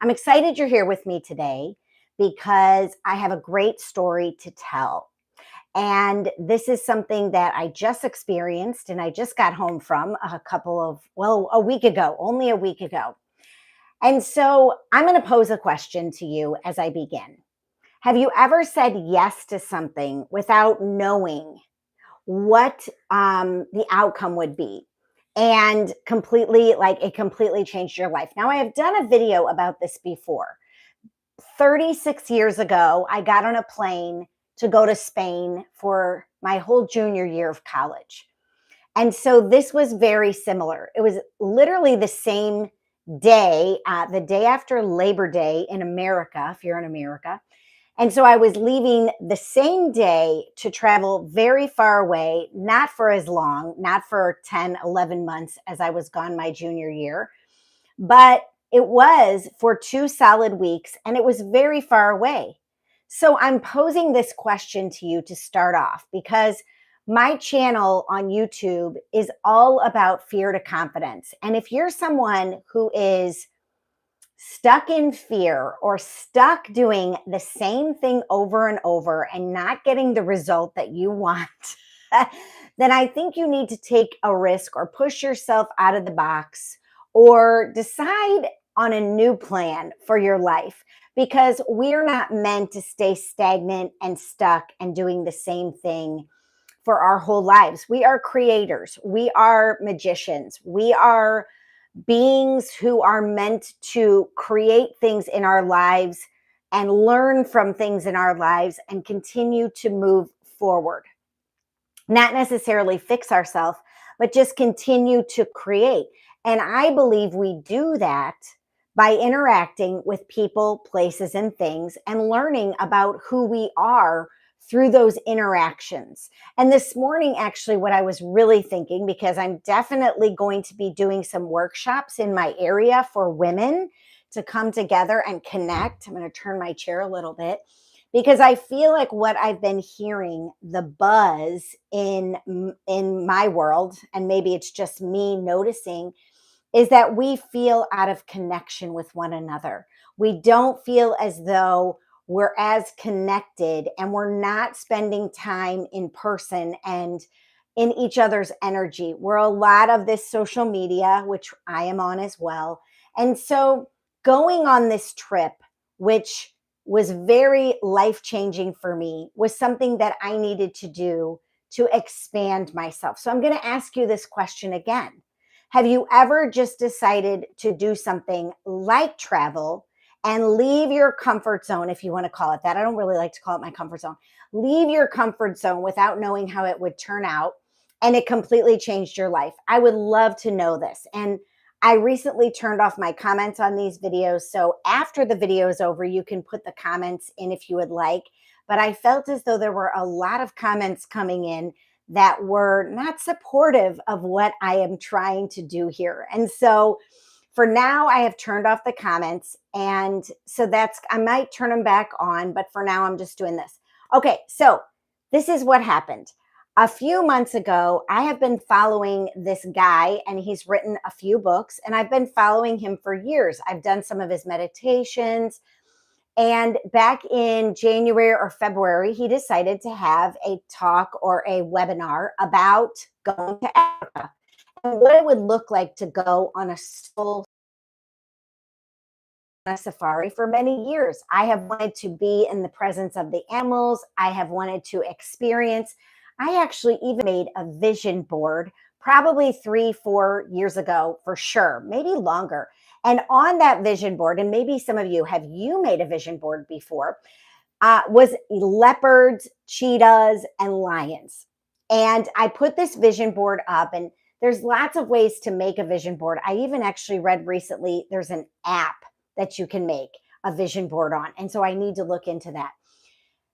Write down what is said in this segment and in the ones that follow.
I'm excited you're here with me today because I have a great story to tell. And this is something that I just experienced and I just got home from a week ago, only a week ago. And so I'm going to pose a question to you as I begin. Have you ever said yes to something without knowing what the outcome would be? And it completely changed your life. Now, I have done a video about this before. 36 years ago, I got on a plane to go to Spain for my whole junior year of college. And so this was very similar. It was literally the same day, the day after Labor Day in America, if you're in America. And so I was leaving the same day to travel very far away, not for as long, not for 10, 11 months as I was gone my junior year, but it was for 2 solid weeks and it was very far away. So I'm posing this question to you to start off because my channel on YouTube is all about fear to confidence. And if you're someone who is stuck in fear or stuck doing the same thing over and over and not getting the result that you want, then I think you need to take a risk or push yourself out of the box or decide on a new plan for your life, because we're not meant to stay stagnant and stuck and doing the same thing for our whole lives. We are creators. We are magicians. We are beings who are meant to create things in our lives and learn from things in our lives and continue to move forward. Not necessarily fix ourselves, but just continue to create. And I believe we do that by interacting with people, places, and things and learning about who we are through those interactions. And this morning, actually, what I was really thinking, because I'm definitely going to be doing some workshops in my area for women to come together and connect. I'm going to turn my chair a little bit because I feel like what I've been hearing, the buzz in my world, and maybe it's just me noticing, is that we feel out of connection with one another. We don't feel as though we're as connected, and we're not spending time in person and in each other's energy. We're a lot of this social media, which I am on as well. And so going on this trip, which was very life-changing for me, was something that I needed to do to expand myself. So I'm going to ask you this question again. Have you ever just decided to do something like travel and leave your comfort zone, if you want to call it that? I don't really like to call it my comfort zone. Leave your comfort zone without knowing how it would turn out, and it completely changed your life. I would love to know this. And I recently turned off my comments on these videos. So after the video is over, you can put the comments in if you would like. But I felt as though there were a lot of comments coming in that were not supportive of what I am trying to do here. And so for now, I have turned off the comments. And so I might turn them back on, but for now, I'm just doing this. Okay, so this is what happened. A few months ago, I have been following this guy, and he's written a few books, and I've been following him for years. I've done some of his meditations. And back in January or February, he decided to have a talk or a webinar about going to Africa and what it would look like to go on a safari. For many years, I have wanted to be in the presence of the animals. I have wanted to experience. I actually even made a vision board probably 3-4 years ago, for sure, maybe longer. And on that vision board, and maybe some of you, have you made a vision board before, was leopards, cheetahs, and lions. And I put this vision board up, and there's lots of ways to make a vision board. I even actually read recently there's an app that you can make a vision board on. And so I need to look into that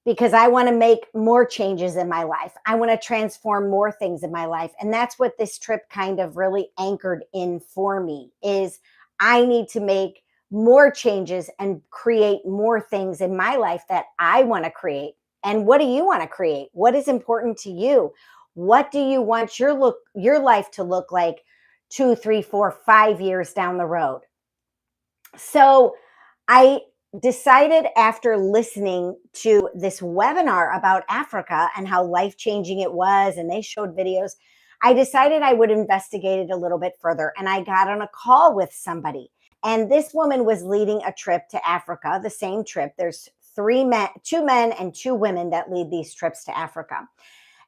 because I want to make more changes in my life. I want to transform more things in my life. And that's what this trip kind of really anchored in for me, is I need to make more changes and create more things in my life that I want to create. And what do you want to create? What is important to you? What do you want your life to look like 2, 3, 4, 5 years down the road? So I decided after listening to this webinar about Africa and how life changing it was, and they showed videos, I decided I would investigate it a little bit further. And I got on a call with somebody. And this woman was leading a trip to Africa, the same trip. There's two men and two women that lead these trips to Africa.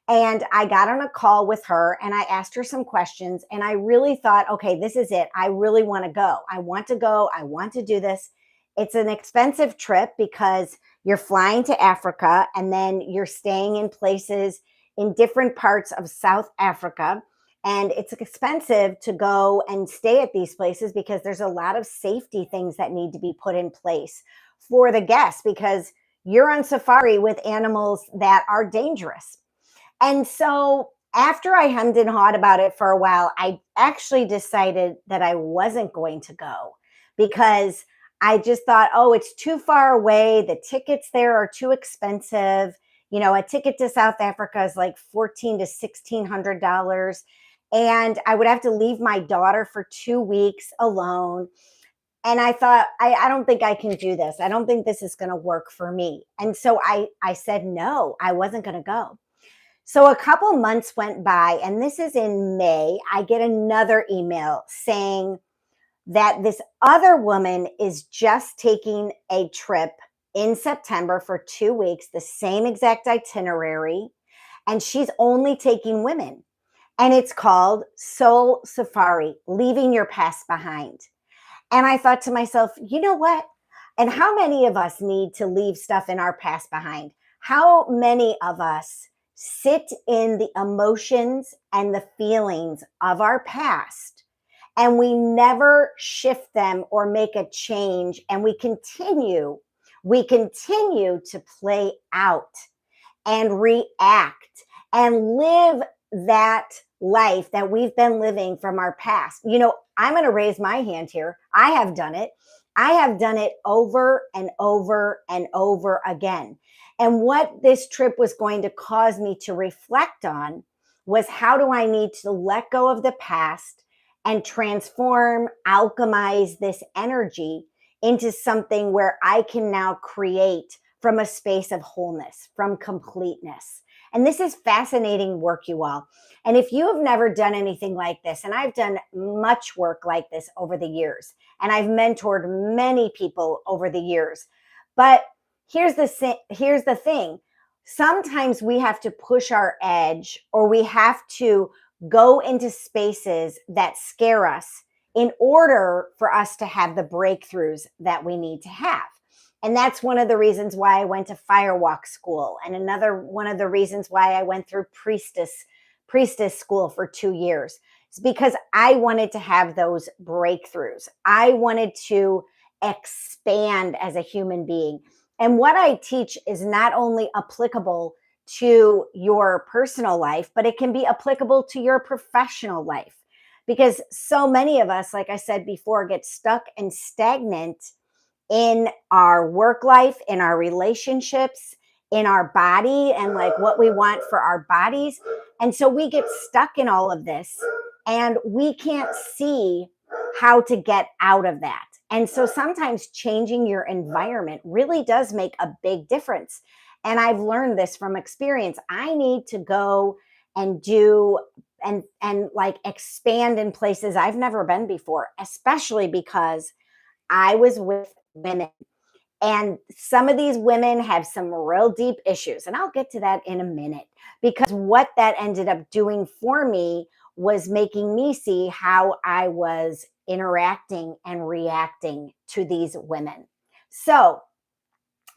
And I got on a call with her and I asked her some questions. And I really thought, okay, this is it. I really want to go. I want to go. I want to do this. It's an expensive trip because you're flying to Africa and then you're staying in places in different parts of South Africa. And it's expensive to go and stay at these places because there's a lot of safety things that need to be put in place for the guests because you're on safari with animals that are dangerous. And so after I hummed and hawed about it for a while, I actually decided that I wasn't going to go because I just thought, oh, it's too far away. The tickets there are too expensive. You know, a ticket to South Africa is like $1,400 to $1,600. And I would have to leave my daughter for 2 weeks alone. And I thought, I don't think I can do this. I don't think this is going to work for me. And so I said, no, I wasn't going to go. So a couple months went by, and this is in May. I get another email saying that this other woman is just taking a trip in September for 2 weeks, the same exact itinerary, and she's only taking women. And it's called Soul Safari, Leaving Your Past Behind. And I thought to myself, you know what? And how many of us need to leave stuff in our past behind? How many of us sit in the emotions and the feelings of our past and we never shift them or make a change, and we continue to play out and react and live that life that we've been living from our past. You know, I'm going to raise my hand here. I have done it. I have done it over and over and over again. And what this trip was going to cause me to reflect on was, how do I need to let go of the past and transform, alchemize this energy into something where I can now create from a space of wholeness, from completeness. And this is fascinating work, you all. And if you have never done anything like this, and I've done much work like this over the years, and I've mentored many people over the years, but here's the thing. Sometimes we have to push our edge, or we have to go into spaces that scare us in order for us to have the breakthroughs that we need to have. And that's one of the reasons why I went to Firewalk School. And another one of the reasons why I went through Priestess School for 2 years. It's because I wanted to have those breakthroughs. I wanted to expand as a human being. And what I teach is not only applicable to your personal life, but it can be applicable to your professional life. Because so many of us, like I said before, get stuck and stagnant in our work life, in our relationships, in our body, and like what we want for our bodies. And so we get stuck in all of this and we can't see how to get out of that. And so sometimes changing your environment really does make a big difference. And I've learned this from experience. I need to go and do and like expand in places I've never been before, especially because I was with women. And some of these women have some real deep issues. And I'll get to that in a minute, because what that ended up doing for me was making me see how I was interacting and reacting to these women. So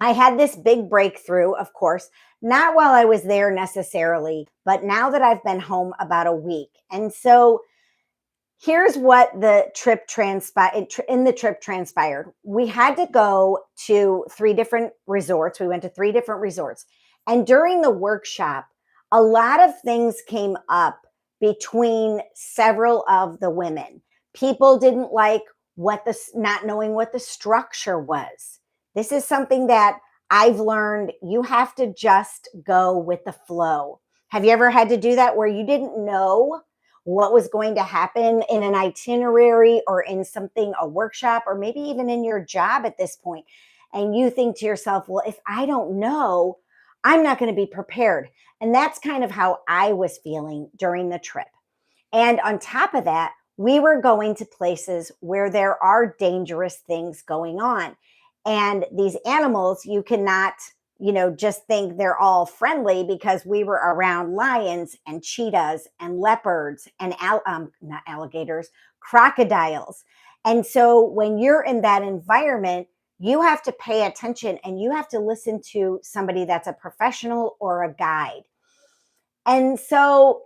I had this big breakthrough, of course, not while I was there necessarily, but now that I've been home about a week. And so here's what the trip transpired. We had to go to 3 different resorts. We went to 3 different resorts. And during the workshop, a lot of things came up between several of the women. People didn't like not knowing what the structure was. This is something that I've learned. You have to just go with the flow. Have you ever had to do that, where you didn't know what was going to happen in an itinerary or in something, a workshop, or maybe even in your job at this point. And you think to yourself, well, if I don't know, I'm not going to be prepared. And that's kind of how I was feeling during the trip. And on top of that, we were going to places where there are dangerous things going on. And these animals, you cannot, just think they're all friendly, because we were around lions and cheetahs and leopards and not alligators, crocodiles. And so when you're in that environment, you have to pay attention and you have to listen to somebody that's a professional or a guide. And so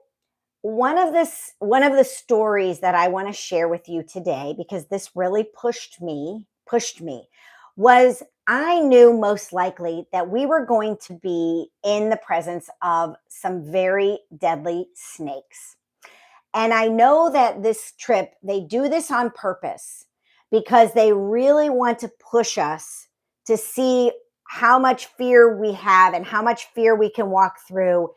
one of the stories that I want to share with you today, because this really pushed me, was I knew most likely that we were going to be in the presence of some very deadly snakes. And I know that this trip, they do this on purpose because they really want to push us to see how much fear we have and how much fear we can walk through.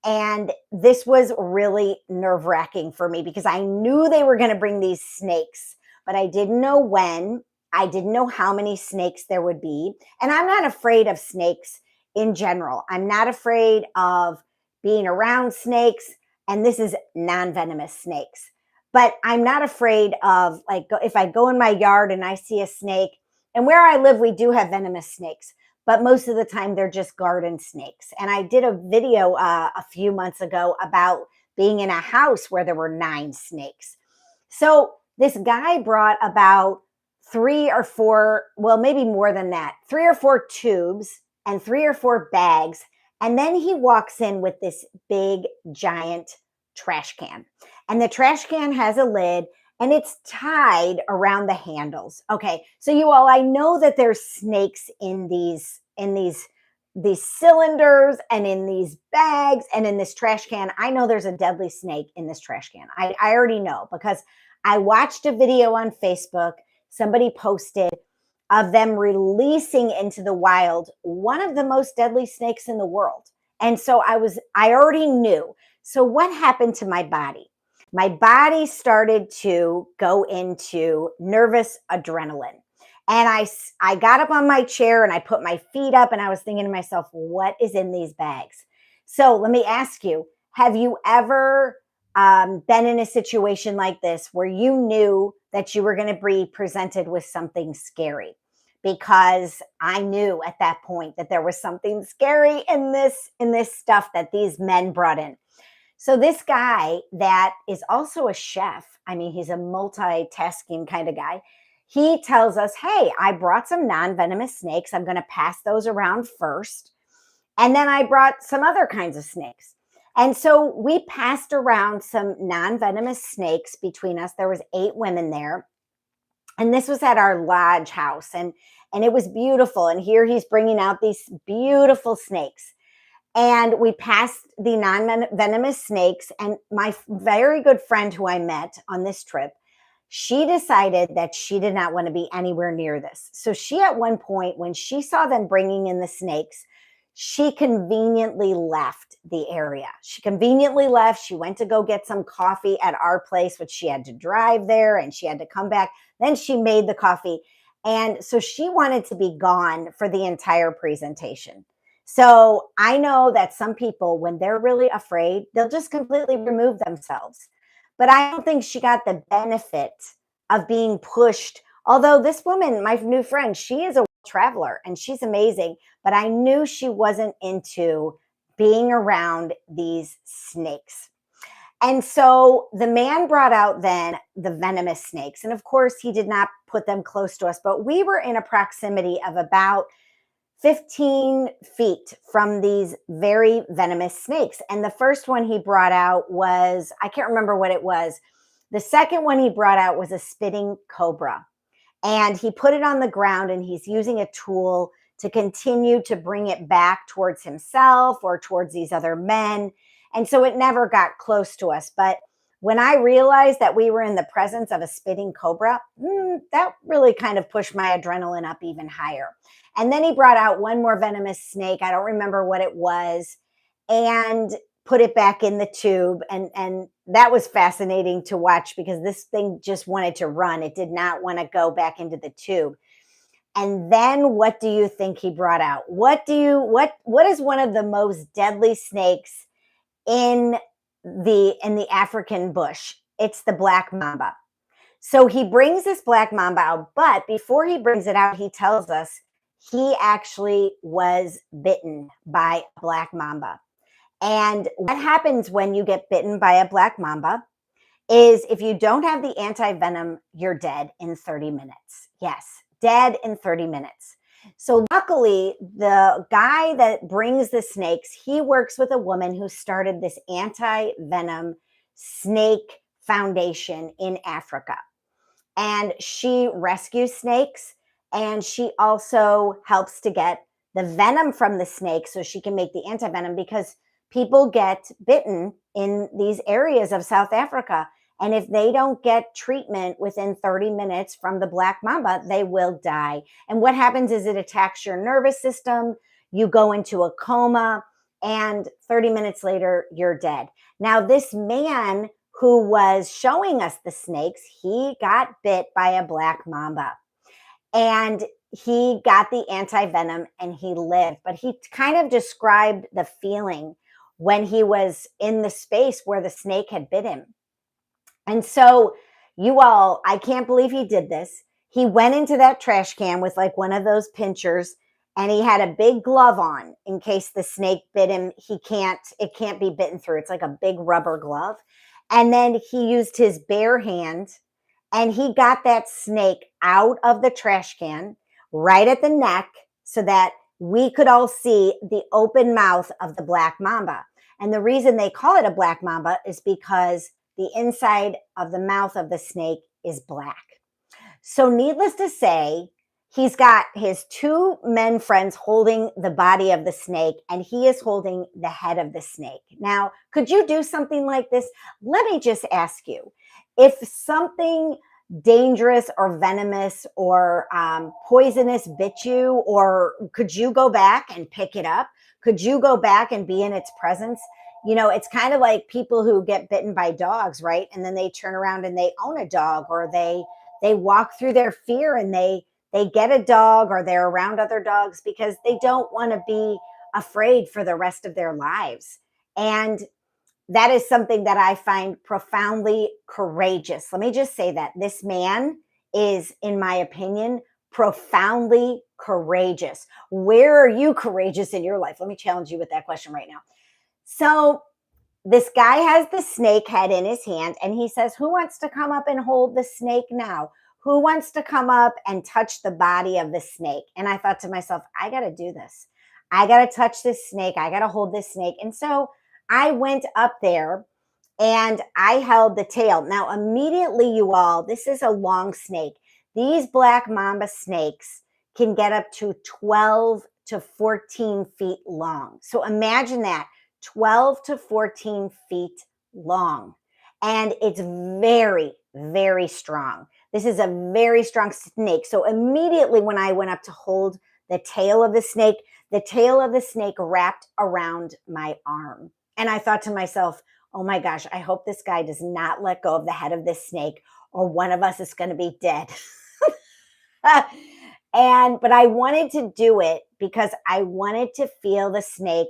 And this was really nerve wracking for me because I knew they were going to bring these snakes, but I didn't know when. I didn't know how many snakes there would be. And I'm not afraid of snakes in general. I'm not afraid of being around snakes. And this is non-venomous snakes. But I'm not afraid of, like, if I go in my yard and I see a snake, and where I live, we do have venomous snakes, but most of the time they're just garden snakes. And I did a video a few months ago about being in a house where there were 9 snakes. So this guy brought about 3 or 4, well, maybe more than that, 3 or 4 tubes and 3 or 4 bags. And then he walks in with this big, giant trash can. And the trash can has a lid and it's tied around the handles. Okay, so you all, I know that there's snakes in these cylinders and in these bags and in this trash can. I know there's a deadly snake in this trash can. I already know because I watched a video on Facebook. Somebody posted of them releasing into the wild one of the most deadly snakes in the world. And so I already knew. So what happened to my body? My body started to go into nervous adrenaline. And I got up on my chair and I put my feet up and I was thinking to myself, what is in these bags? So let me ask you, have you ever been in a situation like this where you knew that you were going to be presented with something scary? Because I knew at that point that there was something scary in this stuff that these men brought in. So this guy that is also a chef, I mean, he's a multitasking kind of guy. He tells us, hey, I brought some non-venomous snakes. I'm going to pass those around first. And then I brought some other kinds of snakes. And so we passed around some non-venomous snakes between us. There was 8 women there. And this was at our lodge house. And it was beautiful. And here he's bringing out these beautiful snakes. And we passed the non-venomous snakes. And my very good friend who I met on this trip, she decided that she did not want to be anywhere near this. So she, at one point, when she saw them bringing in the snakes, she conveniently left the area. She conveniently left. She went to go get some coffee at our place, which she had to drive there and she had to come back. Then she made the coffee. And so she wanted to be gone for the entire presentation. So I know that some people, when they're really afraid, they'll just completely remove themselves. But I don't think she got the benefit of being pushed. Although this woman, my new friend, she is a traveler and she's amazing, but I knew she wasn't into being around these snakes. And so the man brought out then the venomous snakes. And of course, he did not put them close to us, but we were in a proximity of about 15 feet from these very venomous snakes. And the first one he brought out was, I can't remember what it was. The second one he brought out was a spitting cobra. And he put it on the ground and he's using a tool to continue to bring it back towards himself or towards these other men. And so it never got close to us. But when I realized that we were in the presence of a spitting cobra, that really kind of pushed my adrenaline up even higher. And then he brought out one more venomous snake. I don't remember what it was. And put it back in the tube. And that was fascinating to watch because this thing just wanted to run. It did not want to go back into the tube. And then what do you think he brought out? What is one of the most deadly snakes in the African bush? It's the black mamba. So he brings this black mamba out, but before he brings it out, he tells us he actually was bitten by a black mamba. And what happens when you get bitten by a black mamba is if you don't have the anti-venom, you're dead in 30 minutes. Yes, dead in 30 minutes. So luckily, the guy that brings the snakes, he works with a woman who started this anti-venom snake foundation in Africa. And she rescues snakes, and she also helps to get the venom from the snake so she can make the anti-venom, because people get bitten in these areas of South Africa. And if they don't get treatment within 30 minutes from the black mamba, they will die. And what happens is it attacks your nervous system. You go into a coma, and 30 minutes later, you're dead. Now, this man who was showing us the snakes, he got bit by a black mamba. And he got the anti-venom and he lived. But he kind of described the feeling when he was in the space where the snake had bit him. And so, you all, I can't believe he did this. He went into that trash can with like one of those pinchers, and he had a big glove on in case the snake bit him. It can't be bitten through. It's like a big rubber glove. And then he used his bare hand, and he got that snake out of the trash can right at the neck so that we could all see the open mouth of the black mamba. And the reason they call it a black mamba is because the inside of the mouth of the snake is black. So needless to say, he's got his two men friends holding the body of the snake, and he is holding the head of the snake. Now, could you do something like this? Let me just ask you, if something dangerous or venomous or poisonous bit you, or could you go back and pick it up? Could you go back and be in its presence? You know, it's kind of like people who get bitten by dogs, right? And then they turn around and they own a dog, or they walk through their fear and they get a dog, or they're around other dogs because they don't want to be afraid for the rest of their lives. And that is something that I find profoundly courageous. Let me just say that this man is, in my opinion, profoundly courageous. Where are you courageous in your life? Let me challenge you with that question right now. So this guy has the snake head in his hand, and he says, who wants to come up and hold the snake now? Who wants to come up and touch the body of the snake? And I thought to myself, I got to do this. I got to touch this snake. I got to hold this snake. And so I went up there and I held the tail. Now, immediately, you all, this is a long snake. These black mamba snakes can get up to 12 to 14 feet long. So imagine that, 12 to 14 feet long. And it's very, very strong. This is a very strong snake. So immediately when I went up to hold the tail of the snake wrapped around my arm. And I thought to myself, oh my gosh, I hope this guy does not let go of the head of this snake, or one of us is going to be dead. But I wanted to do it because I wanted to feel the snake